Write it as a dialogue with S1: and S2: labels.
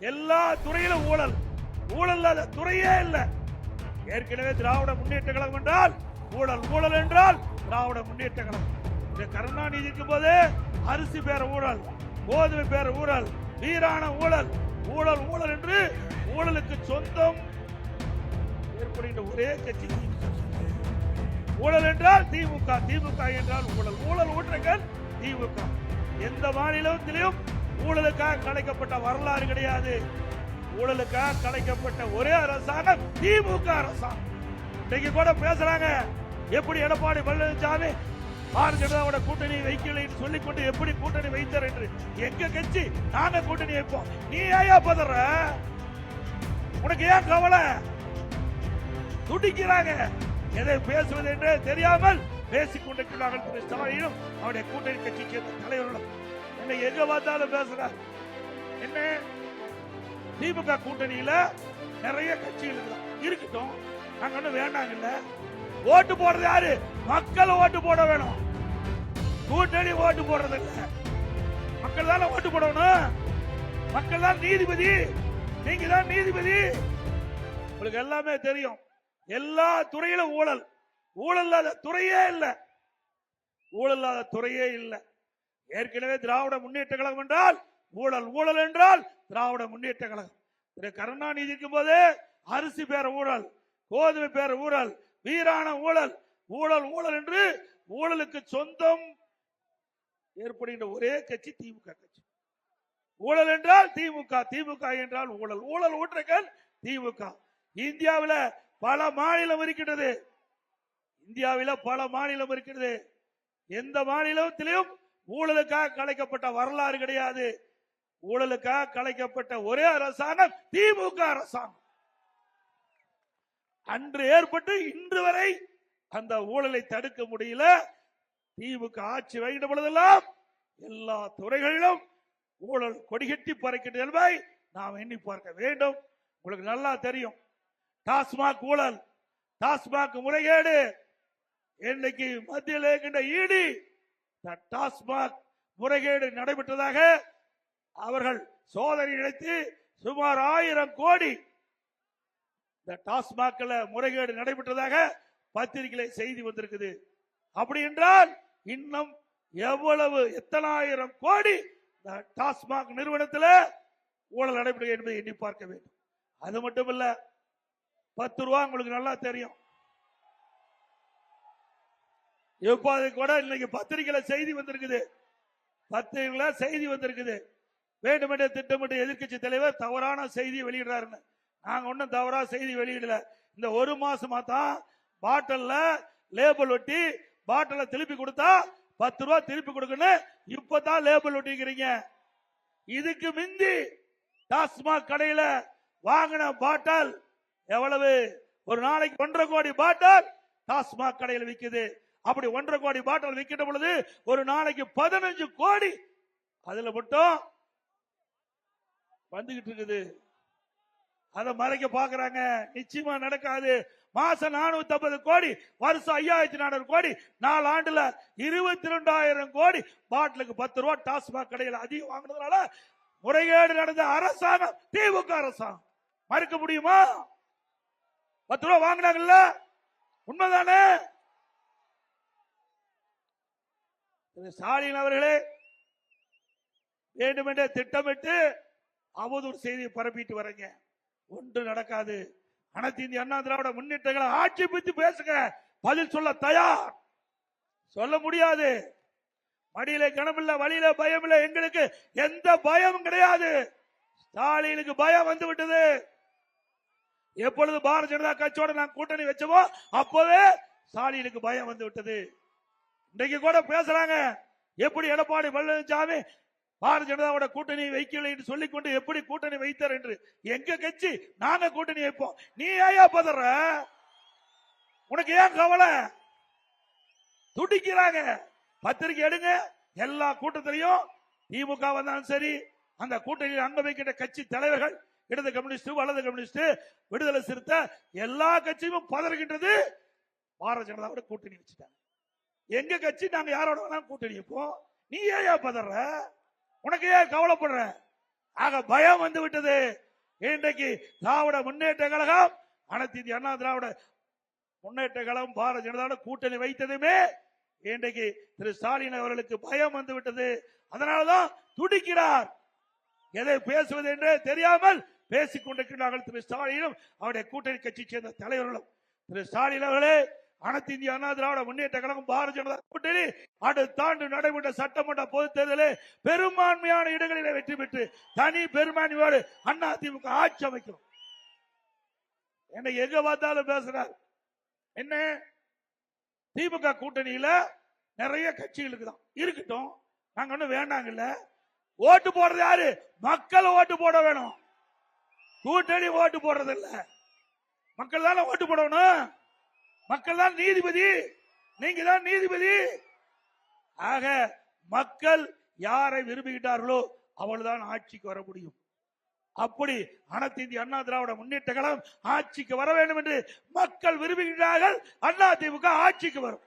S1: எல்லா துறையிலும் ஊழல். ஊழல் இல்லாத துறையே இல்லை. ஏற்கனவே திராவிட முன்னேற்ற கழகம் என்றால் ஊழல், ஊழல் என்றால் திராவிட முன்னேற்ற கழகம். இந்த கருணாநிதி இருக்கும் போது அரிசி பேர ஊழல், கோதுமை பேர ஊழல், வீரான ஊழல், ஊழல் ஊழல் என்று ஊழலுக்கு சொந்தம் ஏற்படுகின்ற ஒரே கட்சி ஊழல் என்றால் திமுக, திமுக என்றால் ஊழல், ஊழல் ஊற்றங்கள் திமுக. எந்த மாநிலத்திலும் ஊழலுக்காக கலைக்கப்பட்ட வரலாறு கிடையாது. ஊழலுக்காக கலைக்கப்பட்ட ஒரே அரசாங்கம் திமுக அரசாங்கம். இன்னைக்கு கூட பேசுறாங்க, எப்படி எடப்பாடி பழனிசாமி பாரதிய ஜனதாவோட கூட்டணி வைக்கல சொல்லிக்கொண்டு எப்படி கூட்டணி வைத்தார் என்று. எங்க கட்சி நாங்க கூட்டணி வைப்போம், நீ ஏன் பதற? உனக்கு ஏன் கவலை? துடிக்கிறாங்க. எதை பேசுவது என்று தெரியாமல் பேசிக் கொண்டிருக்கிறார்கள் திரு ஸ்டாலினும் அவருடைய கூட்டணி கட்சி சேர்ந்த தலைவர்களும். என்ன எங்க பார்த்தாலும் பேசுறார். என்ன திமுக கூட்டணியில நிறைய கட்சிகள் இருக்கட்டும், நாங்க ஒன்னும் வேண்டாங்க இல்ல. ஓட்டு போடுறது யாரு? மக்கள் ஓட்டு போட வேணும். கூட்டணி ஓட்டு போடுறது இல்ல, மக்கள் தானே ஓட்டு போடணும். மக்கள் தான் நீதிபதி, நீங்க தான் நீதிபதி. உங்களுக்கு எல்லாமே தெரியும். எல்லா துறையிலும் ஊழல். ஊழல் இல்லாத துறையே இல்ல. ஊழல் இல்லாத துறையே இல்ல. ஏற்கனவே திராவிட முன்னேற்ற கழகம் என்றால் ஊழல், ஊழல் என்றால் திராவிட முன்னேற்ற கழகம். திரு கருணாநிதி இருக்கும் போது அரிசி பேர ஊழல், கோதுமை பேர ஊழல், வீரான ஊழல், ஊழல் ஊழல் என்று ஊழலுக்கு சொந்தம் ஏற்படுகின்ற ஒரே கட்சி திமுக கட்சி. ஊழல் என்றால் திமுக, திமுக என்றால் ஊழல், ஊழல் ஊற்றங்கள் திமுக. இந்தியாவில் பல மாநிலம் இருக்கின்றது. இந்தியாவில் பல மாநிலம் இருக்கிறது. எந்த மாநிலத்திலும் ஊழலுக்காக கலைக்கப்பட்ட வரலாறு கிடையாது. ஊழலுக்காக கலைக்கப்பட்ட ஒரே அரசாங்கம் திமுக அரசாங்கம். அன்று ஏற்பட்டு இன்று வரை அந்த ஊழலை தடுக்க முடியல. திமுக ஆட்சி வைக்கின்ற பொழுதெல்லாம் எல்லா துறைகளிலும் ஊழல் கொடிகட்டி பறக்கின்ற என்பதை நாம் எண்ணி பார்க்க வேண்டும். உங்களுக்கு நல்லா தெரியும், டாஸ்மாக் ஊழல், டாஸ்மாக் முறைகேடு. இன்னைக்கு மத்தியில் இருக்கின்ற ஈடி டாஸ்மாக் முறைகேடு நடைபெற்றதாக அவர்கள் சோதனை நடத்தி சுமார் 1000 கோடி இந்த டாஸ்மாக் முறைகேடு நடைபெற்றதாக பத்திரிகை செய்தி வந்திருக்குது. அப்படி என்றால் இன்னும் எவ்வளவு எத்தனாயிரம் கோடி டாஸ்மாக் நிறுவனத்தில் ஊழல் நடைபெறுகிறது என்பதை எண்ணி பார்க்க வேண்டும். அது மட்டுமல்ல, 10 ரூபா உங்களுக்கு நல்லா தெரியும். இப்போது கூட இன்னைக்கு பத்திரிகையில செய்தி வந்திருக்குது, பத்திரிகையில செய்தி வந்திருக்குது. வேண்டுமென்றே திட்டமிட்டு எதிர்கட்சி தலைவர் தவறான செய்தி வெளியிடுறாருன்னு. நாங்க ஒன்னும் தவறா செய்தி வெளியிடல. இந்த ஒரு மாசமா தான் பாட்டில்ல லேபிள் ஒட்டி பாட்டில திருப்பி கொடுத்தா 10 ரூபா திருப்பி கொடுக்கணும். இப்பதான் லேபிள் ஒட்டிக்கிறீங்க. இதுக்கு மிந்தி டாஸ்மாக் கடையில வாங்கின பாட்டல் எவ்வளவு? ஒரு நாளைக்கு 1.5 கோடி பாட்டல் டாஸ்மாக் கடையில் விற்குது. அப்படி 1.5 கோடி பாட்டல் விற்கின்ற பொழுது ஒரு நாளைக்கு 15 கோடி அதுல மட்டும் வந்துகிட்டு இருக்குது. அதை மறைக்க பாக்குறாங்க. நிச்சயமா நடக்காது. மாசம் 450 கோடி, வருஷம் 5400 கோடி, 4 ஆண்டுல 22,000 கோடி பாட்டிலுக்கு 10 ரூபா டாஸ்மாக் கடையில் அதிகம் வாங்கினதுனால முறைகேடு நடந்த அரசாங்கம் திமுக அரசாங்கம். மறுக்க முடியுமா? 10 ரூபா வாங்கினாங்கல்ல, உண்மைதானே? ஸ்டாலின் அவர்களே வேண்டுமென்றே திட்டமிட்டு அவதூறு செய்தியை பரப்பிட்டு வரீங்க. ஒன்று நடக்காது. அனைத்து இந்திய அண்ணா திராவிட முன்னேற்றங்களை ஆட்சி பற்றி பேசுங்க, பதில் சொல்ல தயார். சொல்ல முடியாது. மடியில கனமில்ல, வழியில பயம் இல்ல. எங்களுக்கு எந்த பயமும் கிடையாது. ஸ்டாலினுக்கு பயம் வந்து விட்டது. எப்பொழுது பாரதிய ஜனதா கட்சியோட நான் கூட்டணி வச்சோமோ அப்பவே ஸ்டாலினுக்கு பயம் வந்து விட்டது. இன்றைக்கு கூட பேசுறாங்க, எப்படி எடப்பாடி பழனிசாமி பாரதிய ஜனதாவோட கூட்டணி வைக்கல என்று சொல்லிக்கொண்டு எப்படி கூட்டணி வைத்தார் என்று. எங்க கட்சி நாங்க கூட்டணி வைப்போம், நீ ஏன் பதற? உனக்கு ஏன் கவலை? துடிக்கிறாங்க. பத்திரிகை எடுங்க. எல்லா கூட்டத்திலையும் திமுக வந்தாலும் சரி, அந்த கூட்டணியில் அங்க வைக்கின்ற கட்சி தலைவர்கள், இடது கம்யூனிஸ்ட், வலது கம்யூனிஸ்ட், விடுதலை சிறுத்தை, எல்லா கட்சியும் பதறுகின்றது. பாரதிய ஜனதாவோட கூட்டணி வச்சுட்டாங்க. எங்க கட்சி நாங்க யாரோட வேணாலும் கூட்டணி வைப்போம், நீ ஏன் பதற? உனக்கு ஏன் கவலைப்படுற? ஆக பயம் வந்து விட்டது. இன்றைக்கு திராவிட முன்னேற்ற கழகம், அனைத்து இந்திய அண்ணா திராவிட முன்னேற்ற கழகம் பாரதிய ஜனதா கூட்டணி வைத்ததுமே இன்றைக்கு திரு ஸ்டாலின் அவர்களுக்கு பயம் வந்து விட்டது. அதனாலதான் துடிக்கிறார். எதை பேசுவது என்றே தெரியாமல் பேசிக் கொண்டிருக்கிறார்கள் திரு ஸ்டாலினும் அவருடைய கூட்டணி கட்சி சேர்ந்த தலைவர்களும். திரு ஸ்டாலின் அவர்களே, அனைத்து இந்திய அண்ணா திராவிட முன்னேற்ற கழகம் பாரதிய ஜனதா கூட்டணி அடுத்த ஆண்டு நடைபெற்ற சட்டமன்ற பொதுத் தேர்தலில் பெரும்பான்மையான இடங்களில் வெற்றி பெற்று தனி பெரும்பான்மையோடு அதிமுக ஆட்சி அமைக்கும். என்னை எங்க பார்த்தாலும் பேசுறார். என்ன திமுக கூட்டணியில நிறைய கட்சிகளுக்கு தான் இருக்கட்டும், நாங்க ஒன்னும் வேண்டாங்கல்ல. ஓட்டு போடுறது யாரு? மக்கள் ஓட்டு போட வேணும். கூட்டணி ஓட்டு போடுறது இல்ல, மக்கள் தானே ஓட்டு போடணும். மக்கள் தான் நீதிபதி, நீங்க தான் நீதிபதி. ஆக மக்கள் யாரை விரும்புகிறார்களோ அவள்தான் ஆட்சிக்கு வர முடியும். அப்படி அனைத்து இந்திய அண்ணா திராவிட முன்னேற்ற கழகம் ஆட்சிக்கு வர வேண்டும் என்று மக்கள் விரும்புகிறார்கள். அதிமுக ஆட்சிக்கு வரும்.